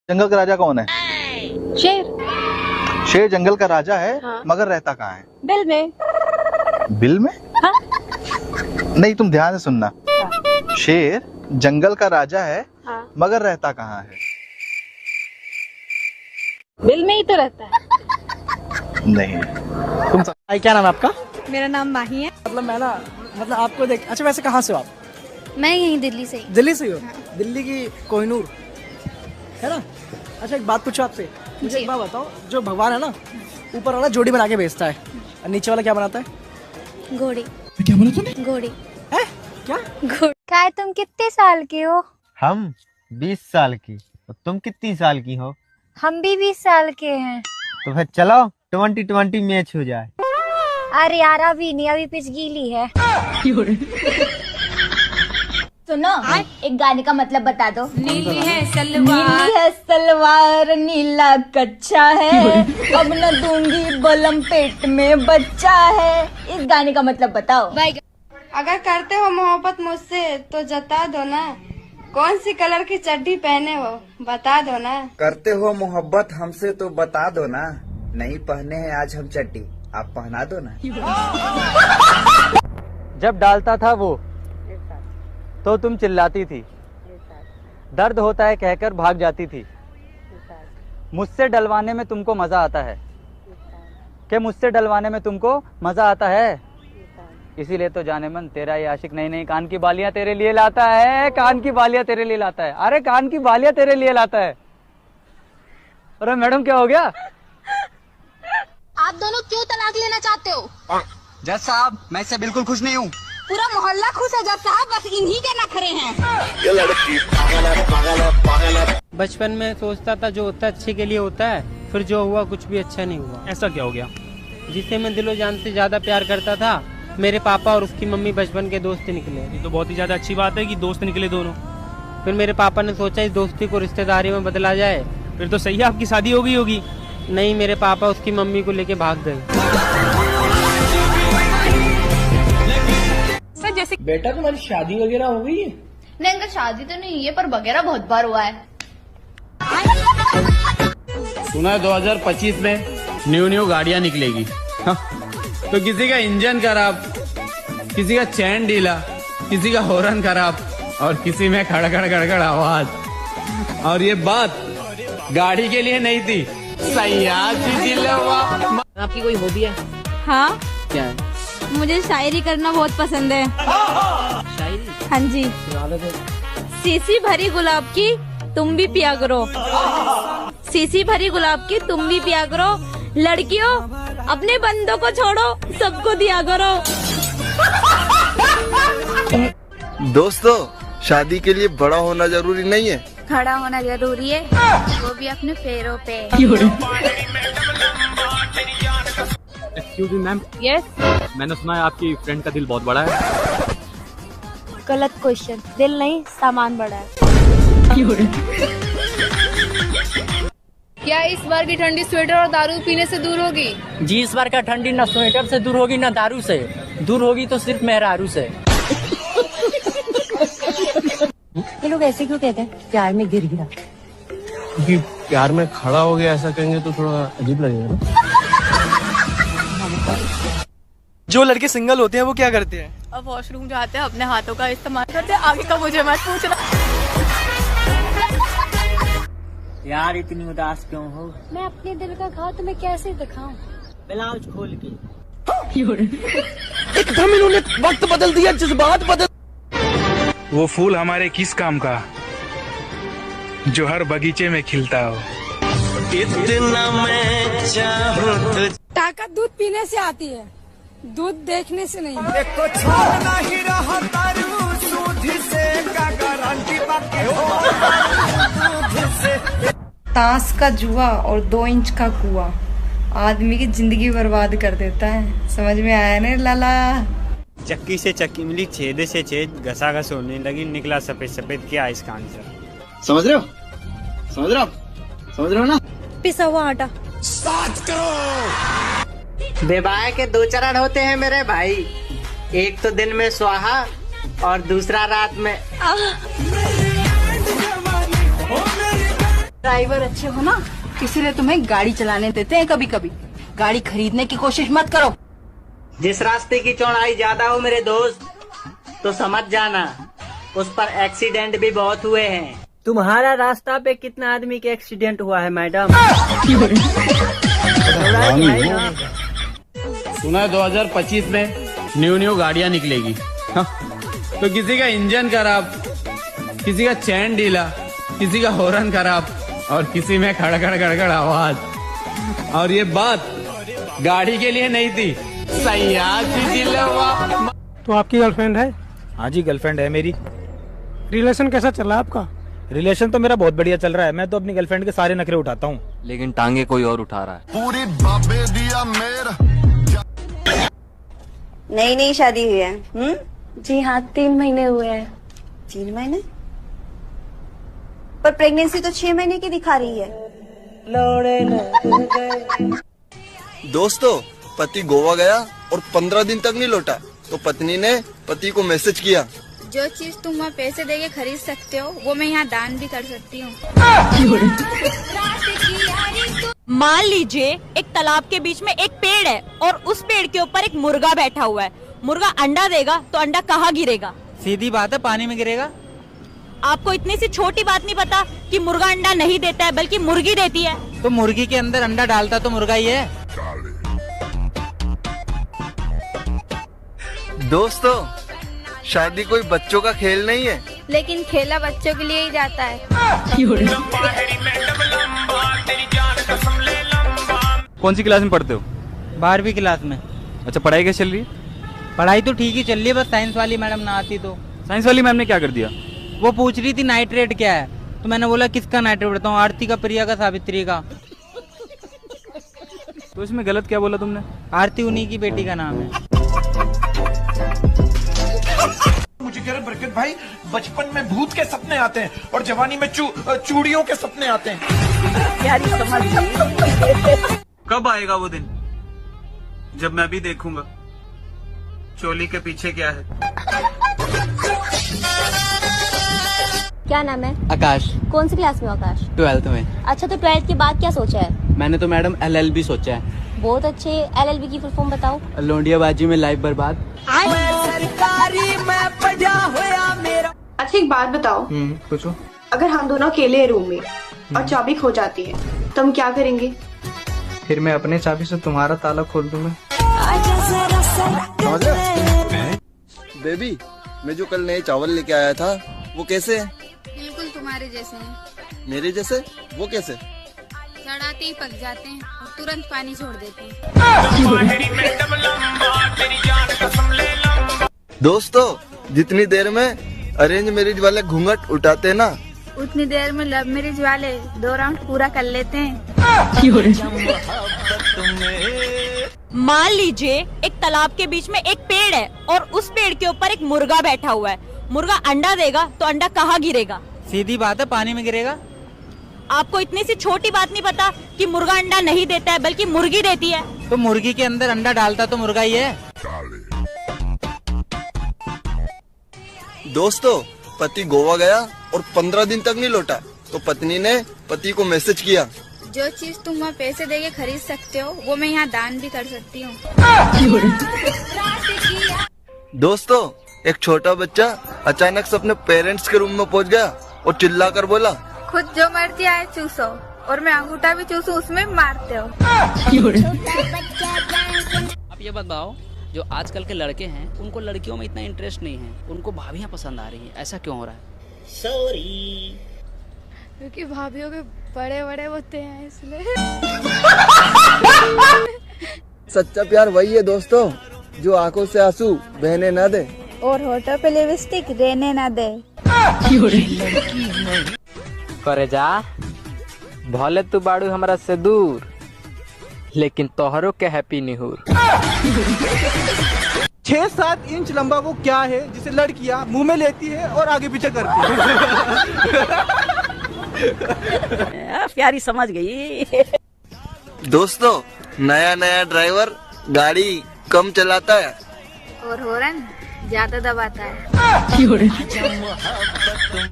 जंगल का राजा कौन है? शेर। शेर जंगल का राजा है। हाँ। मगर रहता कहाँ है? बिल में। बिल में? हाँ। नहीं, तुम ध्यान से सुनना। हाँ। शेर जंगल का राजा है। हाँ। मगर रहता कहाँ है? बिल में ही तो रहता है। नहीं। तुम क्या नाम है आपका? मेरा नाम माही है। मतलब आपको देख, अच्छा वैसे कहाँ से हो आप? मैं यहीं दिल्ली से ही। दिल्ली से हो? दिल्ली की कोहिनूर है ना? अच्छा एक बात पूछो आपसे, मुझे एक बात बताओ, जो भगवान है ना, ऊपर वाला जोड़ी बना के बेचता है और नीचे वाला क्या बनाता है? घोड़ी। क्या बोला तूने? घोड़ी। है क्या? घोड़ी। क्या तुम कितने साल के हो? हम 20 साल की। और तुम कितनी साल की हो? हम भी 20 साल के हैं। तो फिर चलो 20-20 मैच हो जाए। अरे यार अभी नहीं, अभी पिच गीली है। सुनो, एक गाने का मतलब बता दो। नीली है नीली है सलवार, नीला कच्चा है, अब न दूंगी बलम पेट में बच्चा है। इस गाने का मतलब बताओ। अगर करते हो मोहब्बत मुझसे तो जता दो ना, कौन सी कलर की चड्डी पहने हो बता दो ना। करते हो मोहब्बत हमसे तो बता दो ना, नहीं पहने हैं आज हम चड्डी, आप पहना दो ना। जब डालता था वो तो तुम चिल्लाती थी, दर्द होता है कहकर भाग जाती थी। मुझसे डलवाने में तुमको मजा आता है कि मुझसे डलवाने में तुमको मजा आता है। इसीलिए तो जाने मन तेरा ये आशिक नई नई कान की बालियां तेरे लिए लाता है, कान की बालियां तेरे लिए लाता है। अरे कान की बालियां तेरे लिए लाता है। अरे मैडम क्या हो गया? आप दोनों क्यों तलाक लेना चाहते हो? जज साहब, मैं इससे बिल्कुल खुश नहीं हूँ। पूरा मोहल्ला खुश है जब साहब, बस इन्हीं के नखरे हैं। बचपन में सोचता था जो होता है अच्छे के लिए होता है, फिर जो हुआ कुछ भी अच्छा नहीं हुआ। ऐसा क्या हो गया? जिसे मैं दिलो जान से ज्यादा प्यार करता था, मेरे पापा और उसकी मम्मी बचपन के दोस्त निकले। ये तो बहुत ही ज्यादा अच्छी बात है कि दोस्त निकले दोनों। फिर मेरे पापा ने सोचा इस दोस्ती को रिश्तेदारी में बदला जाए। फिर तो सही है, आपकी शादी हो गई होगी। नहीं, मेरे पापा उसकी मम्मी को लेके भाग गए। सर जैसे बेटा तुम्हारी शादी वगैरह हो गई है? नहीं अंकल, शादी तो नहीं है पर वगैरह बहुत बार हुआ है। सुना है 2025 में न्यू गाड़ियां निकलेगी। हाँ? तो किसी का इंजन खराब, किसी का चैन ढीला, किसी का हॉर्न खराब और किसी में खड़खड़ खड़खड़ आवाज। और ये बात गाड़ी के लिए नहीं थी, आपकी कोई हॉबी है? हाँ, क्या है? मुझे शायरी करना बहुत पसंद है। शायरी? हाँ जी। सीसी भरी गुलाब की तुम भी पिया करो, सीसी भरी गुलाब की तुम भी पिया करो, लड़कियों अपने बंदों को छोड़ो सबको दिया करो। दोस्तों, शादी के लिए बड़ा होना जरूरी नहीं है, खड़ा होना जरूरी है, वो भी अपने पैरों पे। Excuse me ma'am, yes. मैंने सुना है आपकी फ्रेंड का दिल बहुत बड़ा है। गलत क्वेश्चन, दिल नहीं सामान बड़ा है। क्या इस बार की ठंडी स्वेटर और दारू पीने से दूर होगी? जी, इस बार का ठंडी ना स्वेटर से दूर होगी ना दारू से, दूर होगी तो सिर्फ मेहरारू से। ये लोग ऐसे क्यों कहते हैं प्यार में गिर गिरा? क्योंकि प्यार में खड़ा हो गया, ऐसा कहेंगे तो थोड़ा अजीब लगेगा ना। जो लड़के सिंगल होते हैं वो क्या करते हैं? अब वॉशरूम जाते हैं, अपने हाथों का इस्तेमाल करते हैं। आगे का मुझे मत पूछना। यार इतनी उदास क्यों हो? मैं अपने दिल का घाव तुम्हें कैसे दिखाऊं? ब्लाउज खोल के। एकदम इन्होंने वक्त बदल दिया, जज्बात बदल। वो फूल हमारे किस काम का जो हर बगीचे में खिलता हो। इतना मैं चाहूं तो ताकत दूध पीने से आती है, दूध देखने से नहीं। देखो छोड़ना ही रहा तारू सूधी से का गारंटी बाकी हो। ताश का जुआ और 2 इंच का कुआ आदमी की जिंदगी बर्बाद कर देता है। समझ में आया ना लाला? चक्की से चक्की मिली, छेद से छेद, घसा घस होने लगी, निकला सफेद सफेद। क्या इसका आंसर? समझ रहे हो? समझ रहे हो? समझ रहे हो ना? पिसा हुआ आटा। विवाह के 2 चरण होते हैं मेरे भाई, एक तो दिन में स्वाहा और दूसरा रात में। ड्राइवर अच्छे हो ना, इसीलिए तुम्हें गाड़ी चलाने देते हैं कभी कभी। गाड़ी खरीदने की कोशिश मत करो। जिस रास्ते की चौड़ाई ज्यादा हो मेरे दोस्त, तो समझ जाना उस पर एक्सीडेंट भी बहुत हुए हैं। तुम्हारा रास्ता पे कितना आदमी के एक्सीडेंट हुआ है मैडम? सुना है 2025 में न्यू गाड़ियां निकलेगी। हाँ? तो किसी का इंजन खराब, किसी का चैन ढीला, किसी का हॉर्न खराब और किसी में खड़खड़ खड़खड़ आवाज। और ये बात गाड़ी के लिए नहीं थी, तो आपकी गर्लफ्रेंड है? हाँ जी गर्लफ्रेंड है मेरी। रिलेशन कैसा चल रहा है आपका? रिलेशन तो मेरा बहुत बढ़िया चल रहा है। मैं तो अपनी गर्लफ्रेंड के सारे नखरे उठाता हूँ, लेकिन टांगे कोई और उठा रहा है। पूरी बाबे दिया मेरा। नई शादी हुई है? जी हाँ, 3 महीने हुए हैं। 3 महीने? पर प्रेगनेंसी तो 6 महीने की दिखा रही है। दोस्तों, पति गोवा गया और 15 दिन तक नहीं लौटा, तो पत्नी ने पति को मैसेज किया, जो चीज तुम वहाँ पैसे देके खरीद सकते हो वो मैं यहाँ दान भी कर सकती हूँ। मान लीजिए एक तालाब के बीच में एक पेड़ है और उस पेड़ के ऊपर एक मुर्गा बैठा हुआ है। मुर्गा अंडा देगा तो अंडा कहाँ गिरेगा? सीधी बात है, पानी में गिरेगा। आपको इतनी सी छोटी बात नहीं पता कि मुर्गा अंडा नहीं देता है बल्कि मुर्गी देती है? तो मुर्गी के अंदर अंडा डालता तो मुर्गा ही है। दोस्तों, शादी कोई बच्चों का खेल नहीं है, लेकिन खेला बच्चों के लिए ही जाता है। कौन सी क्लास में पढ़ते हो? 12वीं क्लास में। अच्छा, पढ़ाई कैसे चल रही है? पढ़ाई तो ठीक ही चल रही है, बस साइंस वाली मैडम ना आती तो। साइंस वाली मैम ने क्या कर दिया? वो पूछ रही थी नाइट्रेट क्या है, तो मैंने बोला किसका नाइट्रेट बताऊँ? आरती का, प्रिया का, सावित्री का। तो इसमें गलत क्या बोला तुमने? आरती उन्हीं की बेटी का नाम है। मुझे कह रहे बरकत भाई, बचपन में भूत के सपने आते हैं और जवानी में चूड़ियों के सपने आते हैं। यार समझ कब आएगा वो दिन जब मैं भी देखूंगा चोली के पीछे क्या है? क्या नाम है? आकाश। कौन सी क्लास में हो आकाश? 12th में। अच्छा, तो 12th के बाद क्या सोचा है? मैंने तो मैडम LLB सोचा है। बहुत अच्छे। LLB की फुल फॉर्म बताओ। लोंडियाबाजी में लाइफ बर्बाद। अच्छा, एक बात बताओ। पूछो। अगर हम दोनों अकेले हैं रूम में और चाबी खो जाती है तो हम क्या करेंगे? फिर मैं अपने चाबी से तुम्हारा ताला खोल दूंगा। बेबी, मैं जो कल नए चावल लेके आया था वो कैसे है? बिल्कुल तुम्हारे जैसे हैं। मेरे जैसे? वो कैसे? चढ़ाते ही पक जाते हैं और तुरंत पानी छोड़ देते हैं। दोस्तों, जितनी देर में अरेंज मैरिज वाले घूंघट उठाते हैं ना, उतनी देर में लव मैरिज वाले 2 राउंड पूरा कर लेते हैं। मान लीजिए एक तालाब के बीच में एक पेड़ है और उस पेड़ के ऊपर एक मुर्गा बैठा हुआ है। मुर्गा अंडा देगा तो अंडा कहाँ गिरेगा? सीधी बात है, पानी में गिरेगा। आपको इतनी सी छोटी बात नहीं पता कि मुर्गा अंडा नहीं देता है बल्कि मुर्गी देती है? तो मुर्गी के अंदर अंडा डालता तो मुर्गा ही है। दोस्तों, पति गोवा गया और 15 दिन तक नहीं लौटा, तो पत्नी ने पति को मैसेज किया, जो चीज तुम वहाँ पैसे देके खरीद सकते हो वो मैं यहाँ दान भी कर सकती हूँ। दोस्तों, एक छोटा बच्चा अचानक से अपने पेरेंट्स के रूम में पहुंच गया और चिल्लाकर बोला, खुद जो मर्जी आए चूसो और मैं अंगूठा भी चूसू उसमें मारते हो। आप ये बताओ, जो आजकल के लड़के हैं उनको लड़कियों में इतना इंटरेस्ट नहीं है, उनको भाभियां पसंद आ रही हैं, ऐसा क्यों हो रहा है? सॉरी, क्योंकि भाभियों के बड़े बड़े होते हैं इसलिए। सच्चा प्यार वही है दोस्तों, जो आंखों से आंसू बहने न दे और होठों पे लिपस्टिक रहने ना दे। करे जा, भले तू बाड़ू हमरा से दूर, लेकिन तोहरो के हैप्पी निहूर। 6-7 इंच लंबा वो क्या है जिसे लड़कियां मुंह में लेती है और आगे पीछे करती है? प्यारी समझ गई। दोस्तों, नया नया ड्राइवर गाड़ी कम चलाता है और हॉर्न ज्यादा दबाता है।